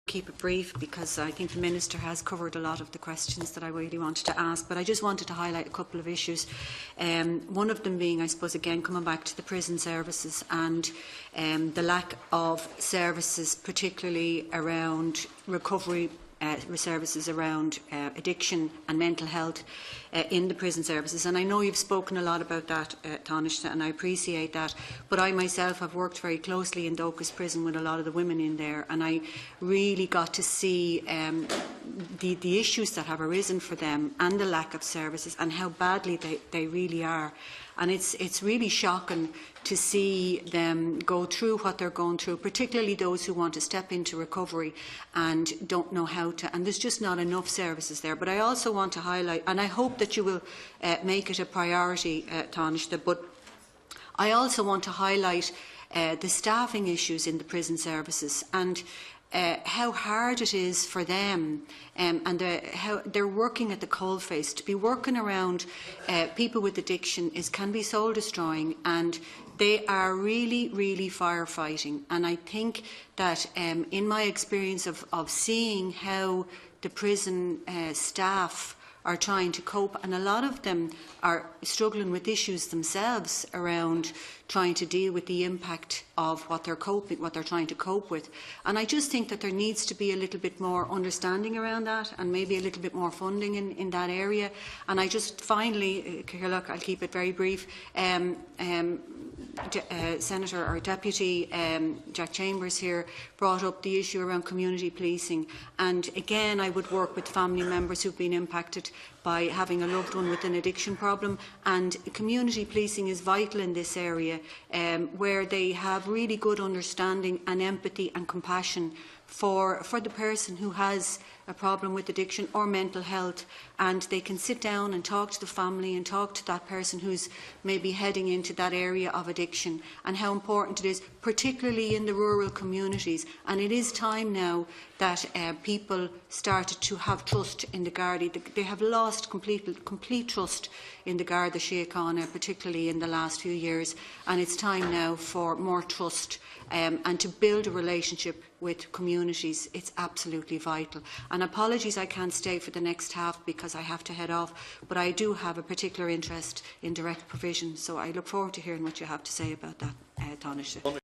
keep it brief because I think the Minister has covered a lot of the questions that I really wanted to ask, but I just wanted to highlight a couple of issues. One of them being, I suppose, again, coming back to the prison services and the lack of services, particularly around recovery services around addiction and mental health in the prison services. And I know you've spoken a lot about that, Taoiseach, and I appreciate that. But I myself have worked very closely in Docus Prison with a lot of the women in there, and I really got to see the issues that have arisen for them and the lack of services and how badly they really are. And it's really shocking to see them go through what they're going through, particularly those who want to step into recovery and don't know how to. And there's just not enough services there. But I also want to highlight, and I hope that you will make it a priority, Taoiseach, but I also want to highlight the staffing issues in the prison services and how hard it is for them and how they're working at the coalface. To be working around people with addiction can be soul destroying, and they are really, really firefighting. And I think that in my experience of seeing how the prison staff are trying to cope, and a lot of them are struggling with issues themselves around trying to deal with the impact of what they're trying to cope with. And I just think that there needs to be a little bit more understanding around that, and maybe a little bit more funding in that area. And I just finally, look, I'll keep it very brief. Senator or Deputy Jack Chambers here brought up the issue around community policing, and again I would work with family members who've been impacted by having a loved one with an addiction problem, and community policing is vital in this area where they have really good understanding and empathy and compassion for the person who has a problem with addiction or mental health, and they can sit down and talk to the family and talk to that person who's maybe heading into that area of addiction, and how important it is, particularly in the rural communities. And it is time now that people started to have trust in the Gardaí. They have lost complete trust in the Garda Síochána, particularly in the last few years, and it's time now for more trust and to build a relationship with communities. It's absolutely vital. And apologies I can't stay for the next half because I have to head off, but I do have a particular interest in direct provision, so I look forward to hearing what you have to say about that, Taoiseach.